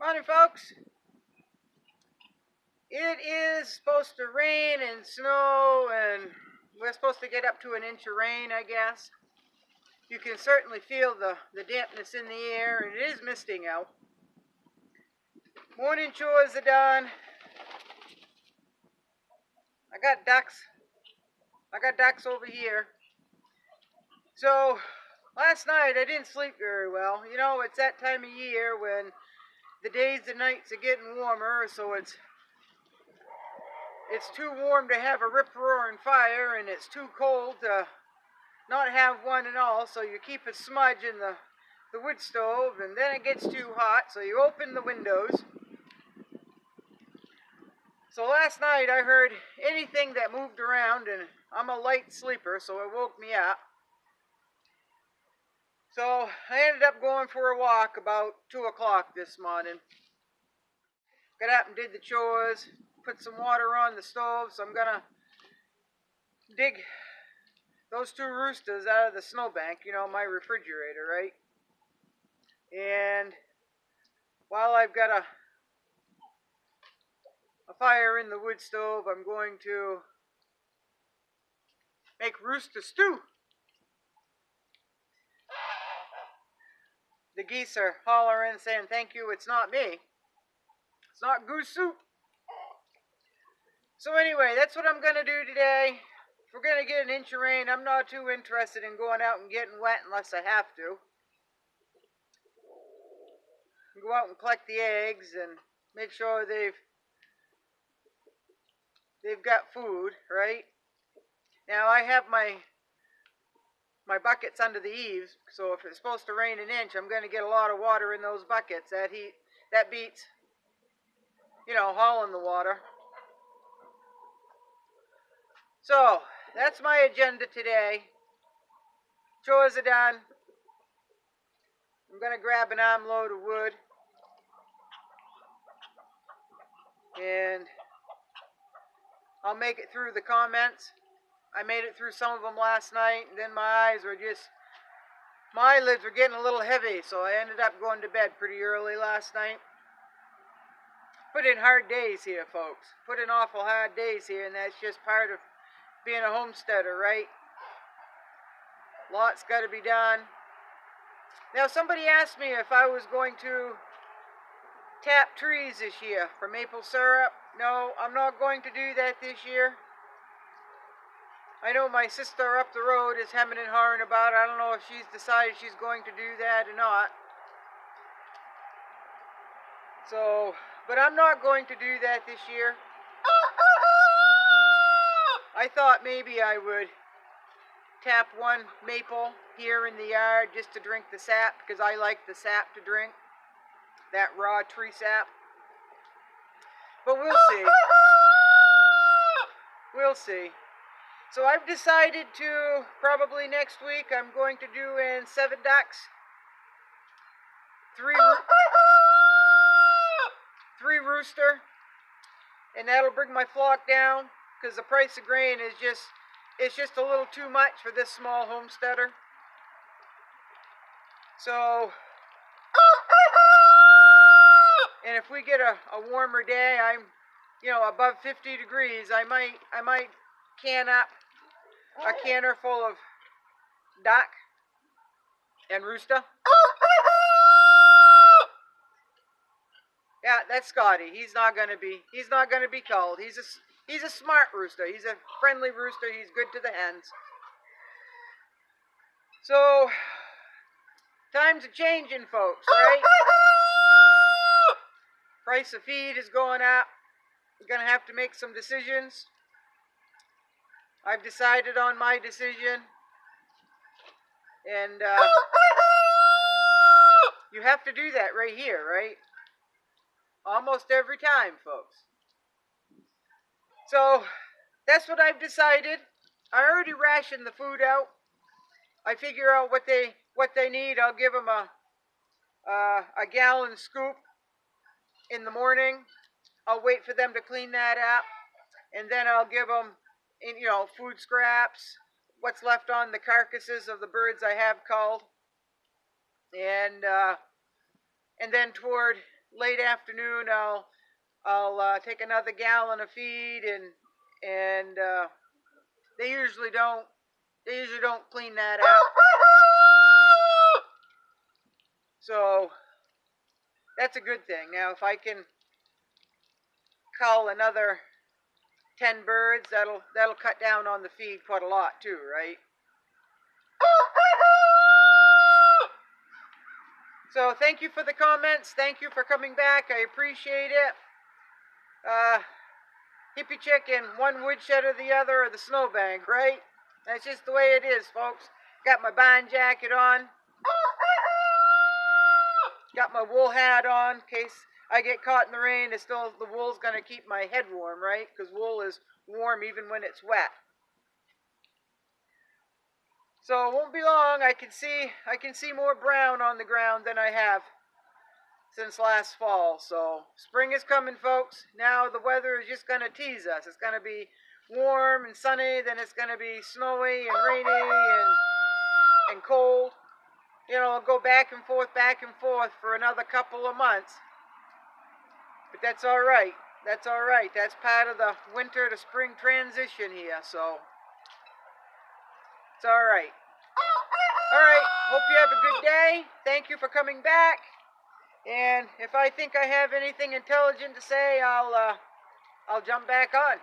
Morning, folks. It is supposed to rain and snow, and we're supposed to get up to an inch of rain, I guess. You can certainly feel the dampness in the air, and it is misting out. Morning chores are done. I got ducks over here. So last night I didn't sleep very well. You know, it's that time of year when the days and nights are getting warmer, so it's too warm to have a rip-roaring fire, and it's too cold to not have one at all, so you keep a smudge in the wood stove, and then it gets too hot, so you open the windows. So last night I heard anything that moved around, and I'm a light sleeper, so it woke me up. So I ended up going for a walk about 2 o'clock this morning. Got up and did the chores, put some water on the stove, so I'm gonna dig those 2 roosters out of the snowbank, you know, my refrigerator, right? And while I've got a fire in the wood stove, I'm going to make rooster stew. The geese are hollering, saying, "Thank you, it's not me. It's not goose soup." So anyway, that's what I'm going to do today. If we're going to get an inch of rain, I'm not too interested in going out and getting wet unless I have to. Go out and collect the eggs and make sure they've got food, right? Now I have my buckets under the eaves, so if it's supposed to rain an inch, I'm going to get a lot of water in those buckets. That beats, you know, hauling the water. So that's my agenda today. Chores are done. I'm going to grab an armload of wood, and I'll make it through the comments. I made it through some of them last night, and then my eylids were getting a little heavy, so I ended up going to bed pretty early last night. Put in hard days here, folks. Put in awful hard days here, and that's just part of being a homesteader, right? Lots got to be done. Now, somebody asked me if I was going to tap trees this year for maple syrup. No, I'm not going to do that this year. I know my sister up the road is hemming and hawing about it. I don't know if she's decided she's going to do that or not. So, but I'm not going to do that this year. I thought maybe I would tap one maple here in the yard just to drink the sap, because I like the sap to drink, that raw tree sap. But we'll see. We'll see. So I've decided to, probably next week, I'm going to do in 7 ducks, 3 rooster, and that'll bring my flock down, because the price of grain is just a little too much for this small homesteader. So, and if we get a warmer day, I'm, you know, above 50 degrees, I might can up a canner full of duck and rooster. Yeah, that's Scotty. He's not gonna be cold. He's a smart rooster. He's a friendly rooster. He's good to the hens. So times are changing, folks, right? Price of feed is going up. We're gonna have to make some decisions. I've decided on my decision, and you have to do that right here, right? Almost every time, folks. So that's what I've decided. I already rationed the food out. I figure out what they need. I'll give them a gallon scoop in the morning. I'll wait for them to clean that up, and then I'll give them, you know, food scraps, what's left on the carcasses of the birds I have culled, and then toward late afternoon, I'll take another gallon of feed, and they usually don't clean that out. So that's a good thing. Now, if I can cull another 10 birds, that'll cut down on the feed quite a lot too, right? So thank you for the comments. Thank you for coming back. I appreciate it. Hippie chicken, one woodshed or the other, or the snowbank, right? That's just the way it is, folks. Got my barn jacket on. Got my wool hat on in case I get caught in the rain. The wool's gonna keep my head warm, right? Because wool is warm even when it's wet. So it won't be long. I can see more brown on the ground than I have since last fall. So spring is coming, folks. Now the weather is just gonna tease us. It's gonna be warm and sunny, then it's gonna be snowy and rainy and cold. You know, go back and forth for another couple of months. But that's all right. That's all right. That's part of the winter to spring transition here. So it's all right. All right. Hope you have a good day. Thank you for coming back. And if I think I have anything intelligent to say, I'll jump back on.